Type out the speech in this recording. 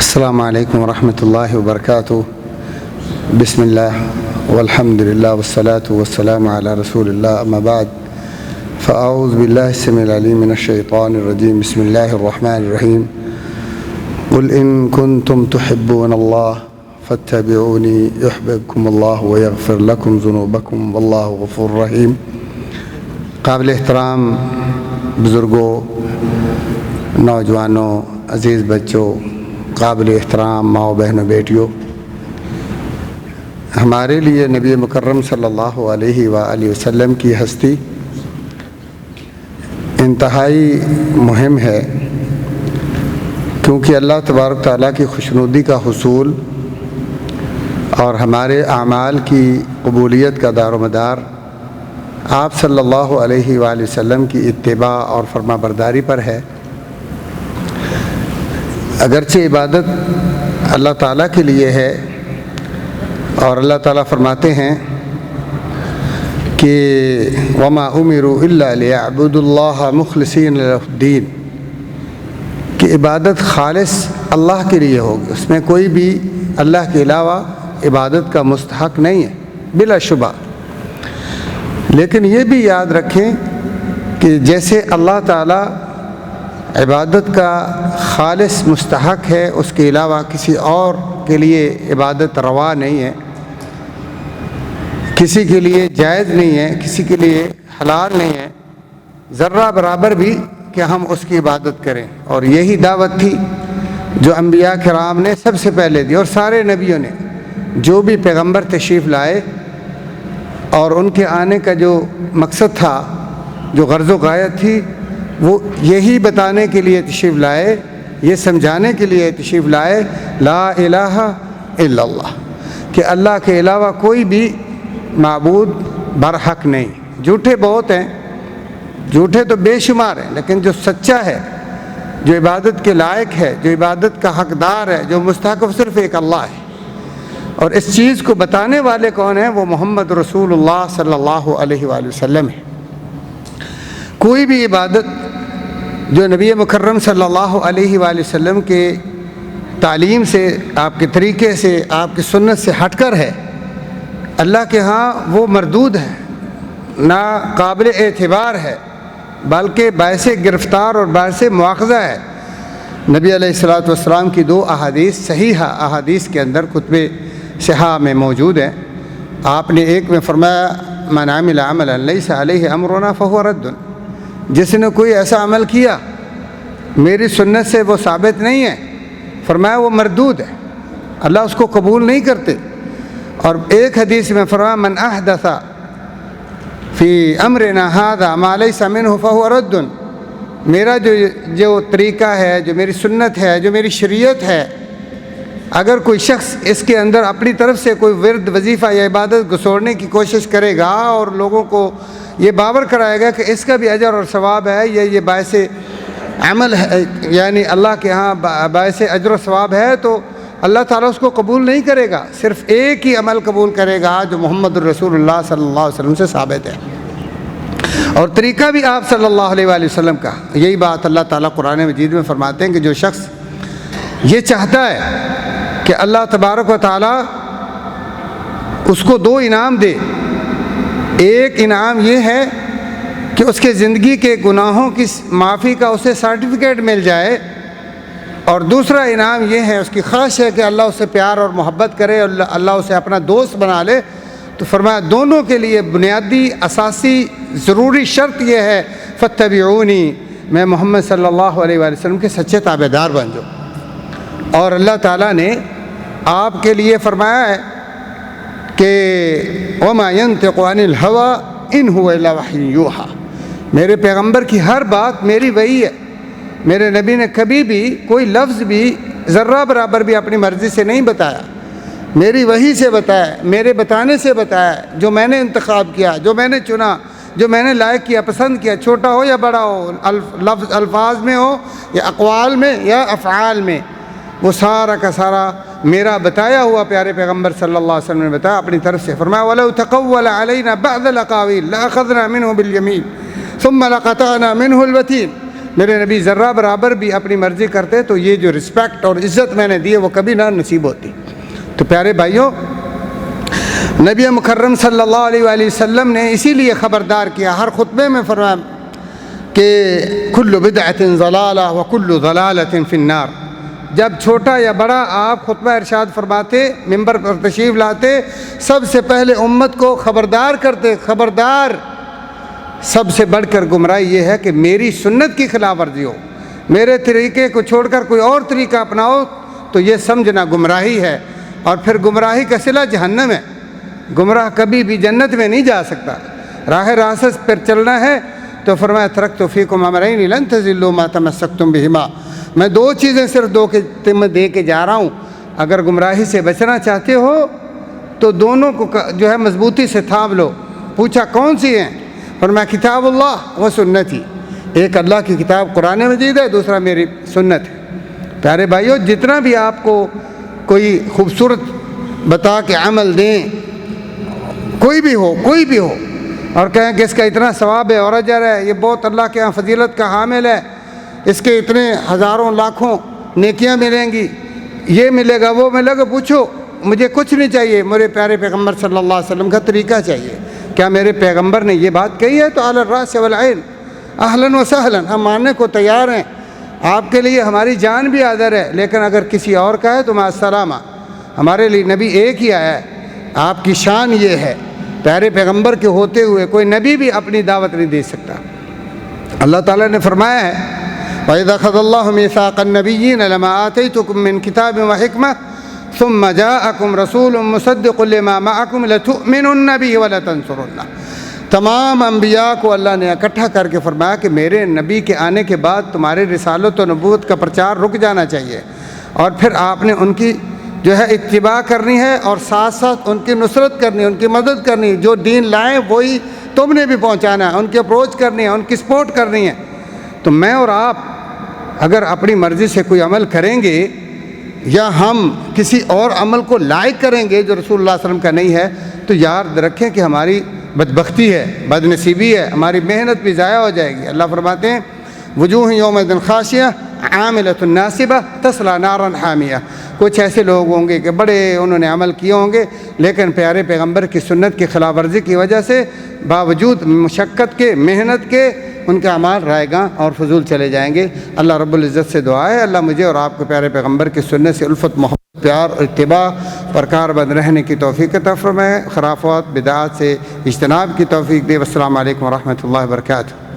السلام علیکم ورحمۃ اللہ وبرکاتہ۔ بسم اللہ والحمد للہ والصلاة والسلام علی رسول اللہ، اما بعد فاعوذ باللہ السمیع العلیم من الشیطان الرجیم، بسم اللہ الرحمن الرحیم۔ قل ان کنتم تحبون اللہ فاتبعونی یحببکم اللہ ویغفر لکم ذنوبکم واللہ غفور رحیم۔ قابل احترام بزرگوں، نوجوانوں، عزیز بچوں، قابل احترام ماؤں، بہنوں، بیٹیوں، ہمارے لیے نبی مکرم صلی اللہ علیہ وآلہ وسلم کی ہستی انتہائی مہم ہے، کیونکہ اللہ تبارک تعالیٰ کی خوشنودی کا حصول اور ہمارے اعمال کی قبولیت کا دار و مدار آپ صلی اللہ علیہ وآلہ وسلم کی اتباع اور فرما برداری پر ہے۔ اگرچہ عبادت اللہ تعالیٰ کے لیے ہے، اور اللہ تعالیٰ فرماتے ہیں کہ وما امروا الا ليعبدوا الله مخلصین له الدین، کہ عبادت خالص اللہ کے لیے ہوگی، اس میں کوئی بھی اللہ کے علاوہ عبادت کا مستحق نہیں ہے بلا شبہ۔ لیکن یہ بھی یاد رکھیں کہ جیسے اللہ تعالیٰ عبادت کا خالص مستحق ہے، اس کے علاوہ کسی اور کے لیے عبادت روا نہیں ہے، کسی کے لیے جائز نہیں ہے، کسی کے لیے حلال نہیں ہے ذرہ برابر بھی کہ ہم اس کی عبادت کریں۔ اور یہی دعوت تھی جو انبیاء کرام نے سب سے پہلے دی، اور سارے نبیوں نے، جو بھی پیغمبر تشریف لائے، اور ان کے آنے کا جو مقصد تھا، جو غرض و غایت تھی، وہ یہی بتانے کے لیے تشریف لائے، یہ سمجھانے کے لیے تشریف لائے، لا الہ الا اللہ، کہ اللہ کے علاوہ کوئی بھی معبود برحق نہیں۔ جھوٹے بہت ہیں، جھوٹے تو بے شمار ہیں، لیکن جو سچا ہے، جو عبادت کے لائق ہے، جو عبادت کا حقدار ہے، جو مستحق، وہ صرف ایک اللہ ہے۔ اور اس چیز کو بتانے والے کون ہیں؟ وہ محمد رسول اللہ صلی اللہ علیہ وآلہ وسلم ہے۔ کوئی بھی عبادت جو نبی مکرم صلی اللہ علیہ وآلہ وسلم کے تعلیم سے، آپ کے طریقے سے، آپ کی سنت سے ہٹ کر ہے، اللہ کے ہاں وہ مردود ہے، نہ قابل اعتبار ہے، بلکہ باعث گرفتار اور باعث مواخذہ ہے۔ نبی علیہ الصلوۃ والسلام کی دو احادیث صحیحہ احادیث کے اندر کتب صحاح میں موجود ہیں۔ آپ نے ایک میں فرمایا من عمل عملا لیس علیہ امرنا فہو رد، جس نے کوئی ایسا عمل کیا میری سنت سے وہ ثابت نہیں ہے، فرمایا وہ مردود ہے، اللہ اس کو قبول نہیں کرتے۔ اور ایک حدیث میں فرمایا من احدث فی امرنا ھذا ما لیس منہ فہو رد، میرا جو طریقہ ہے، جو میری سنت ہے، جو میری شریعت ہے، اگر کوئی شخص اس کے اندر اپنی طرف سے کوئی ورد، وظیفہ یا عبادت گھسوڑنے کی کوشش کرے گا اور لوگوں کو یہ باور کرائے گا کہ اس کا بھی اجر اور ثواب ہے، یہ باعث عمل ہے، یعنی اللہ کے ہاں باعث اجر و ثواب ہے، تو اللہ تعالیٰ اس کو قبول نہیں کرے گا، صرف ایک ہی عمل قبول کرے گا جو محمد رسول اللہ صلی اللہ علیہ وسلم سے ثابت ہے۔ اور طریقہ بھی آپ صلی اللہ علیہ وآلہ وسلم کا، یہی بات اللہ تعالیٰ قرآن مجید میں فرماتے ہیں کہ جو شخص یہ چاہتا ہے کہ اللہ تبارک و تعالیٰ اس کو دو انعام دے، ایک انعام یہ ہے کہ اس کے زندگی کے گناہوں کی معافی کا اسے سرٹیفکیٹ مل جائے، اور دوسرا انعام یہ ہے، اس کی خواہش ہے کہ اللہ اسے پیار اور محبت کرے، اور اللہ اسے اپنا دوست بنا لے، تو فرمایا دونوں کے لیے بنیادی اساسی ضروری شرط یہ ہے فاتبعونی، میں محمد صلی اللہ علیہ وآلہ وسلم کے سچے تابع دار بن جاؤ۔ اور اللہ تعالیٰ نے آپ کے لیے فرمایا ہے کہ وما ينطق عن الهوى ان هو الا وحی یوحی، میرے پیغمبر کی ہر بات میری وحی ہے، میرے نبی نے کبھی بھی کوئی لفظ بھی ذرہ برابر بھی اپنی مرضی سے نہیں بتایا، میری وحی سے بتایا، میرے بتانے سے بتایا، جو میں نے انتخاب کیا، جو میں نے چنا، جو میں نے لائق کیا، پسند کیا، چھوٹا ہو یا بڑا ہو، لفظ الفاظ میں ہو یا اقوال میں یا افعال میں، وہ سارا کا سارا میرا بتایا ہوا پیارے پیغمبر صلی اللہ علیہ وسلم نے بتایا اپنی طرف سے۔ فرمایا وَلَوْ تَقَوَّلَ عَلَيْنَا بَعْضَ الْأَقَاوِيلِ لَأَخَذْنَا مِنْهُ بِالْيَمِينِ ثُمَّ لَقَطَعْنَا مِنْهُ الْوَتِينَ، میرے نبی ذرہ برابر بھی اپنی مرضی کرتے تو یہ جو رسپیکٹ اور عزت میں نے دی ہے وہ کبھی نہ نصیب ہوتی۔ تو پیارے بھائیوں، نبی مکرم صلی اللہ علیہ وآلہ وسلم نے اسی لیے خبردار کیا، ہر خطبے میں فرمایا کہ کل بدعۃ ضلالہ وکل ضلالۃ فی النار۔ جب چھوٹا یا بڑا آپ خطبہ ارشاد فرماتے، ممبر پر تشریف لاتے، سب سے پہلے امت کو خبردار کرتے، خبردار، سب سے بڑھ کر گمراہی یہ ہے کہ میری سنت کی خلاف ورزی ہو، میرے طریقے کو چھوڑ کر کوئی اور طریقہ اپناؤ، تو یہ سمجھنا گمراہی ہے، اور پھر گمراہی کا صلہ جہنم ہے۔ گمراہ کبھی بھی جنت میں نہیں جا سکتا۔ راہ راست پر چلنا ہے تو فرمایا ترکت فیکم امرین لن تضلوا ما تمسکتم بہما، میں دو چیزیں صرف دے کے جا رہا ہوں، اگر گمراہی سے بچنا چاہتے ہو تو دونوں کو جو ہے مضبوطی سے تھام لو۔ پوچھا کون سی ہیں؟ فرمایا کتاب اللہ و سنتی، ایک اللہ کی کتاب قرآن مجید ہے، دوسرا میری سنت ہے۔ پیارے بھائیو، جتنا بھی آپ کو کوئی خوبصورت بتا کے عمل دیں، کوئی بھی ہو اور کہیں کہ اس کا اتنا ثواب ہے اور اجر ہے، یہ بہت اللہ کے ہاں فضیلت کا حامل ہے، اس کے اتنے ہزاروں لاکھوں نیکیاں ملیں گی، یہ ملے گا وہ ملے گا، پوچھو مجھے کچھ نہیں چاہیے، میرے پیارے پیغمبر صلی اللہ علیہ وسلم کا طریقہ چاہیے۔ کیا میرے پیغمبر نے یہ بات کہی ہے تو علی الراس والعین، اہلاً و سہلاً، ہم ماننے کو تیار ہیں، آپ کے لیے ہماری جان بھی آدر ہے، لیکن اگر کسی اور کا ہے تو مع السلامہ، ہمارے لیے نبی ایک ہی آیا ہے، آپ کی شان یہ ہے۔ پیارے پیغمبر کے ہوتے ہوئے کوئی نبی بھی اپنی دعوت نہیں دے سکتا۔ اللہ تعالیٰ نے فرمایا ہے وَإِذَا أَخَذَ اللَّهُ مِيثَاقَ النَّبِيِّينَ لَمَا آتَيْتُكُم مِّن كِتَابٍ وَحِكْمَةٍ ثُمَّ جَاءَكُمْ رَسُولٌ مُّصَدِّقٌ لِّمَا مَعَكُمْ لَتُؤْمِنُنَّ بِهِ وَلَتَنصُرُنَّهُ۔ تمام انبیاء کو اللہ نے اکٹھا کر کے فرمایا کہ میرے نبی کے آنے کے بعد تمہاری رسالت و نبوت کا پرچار رک جانا چاہیے، اور پھر آپ نے ان کی جو ہے اتباع کرنی ہے، اور ساتھ ساتھ ان کی نصرت کرنی ہے، ان کی مدد کرنی ہے، جو دین لائیں وہی تم نے بھی پہنچانا ہے، ان کی اپروچ کرنی ہے، ان کی سپورٹ کرنی ہے۔ تو میں اور آپ اگر اپنی مرضی سے کوئی عمل کریں گے یا ہم کسی اور عمل کو لائق کریں گے جو رسول اللہ صلی اللہ علیہ وسلم کا نہیں ہے، تو یاد رکھیں کہ ہماری بدبختی ہے، بد نصیبی ہے، ہماری محنت بھی ضائع ہو جائے گی۔ اللہ فرماتے ہیں وجوہ یومئذ خاشعہ عاملۃ ناصبہ تصلی نارا حامیہ، کچھ ایسے لوگ ہوں گے کہ بڑے انہوں نے عمل کیے ہوں گے، لیکن پیارے پیغمبر کی سنت کی خلاف ورزی کی وجہ سے باوجود مشقت کے، محنت کے، ان کے اعمال رائے گاں اور فضول چلے جائیں گے۔ اللہ رب العزت سے دعا ہے اللہ مجھے اور آپ کو پیارے پیغمبر کی سنت سے الفت، محبت، پیار اور اتباع پر کاربند رہنے کی توفیق عطا فرمائے، خرافات بدعات سے اجتناب کی توفیق دے۔ والسلام علیکم ورحمۃ اللہ وبرکاتہ۔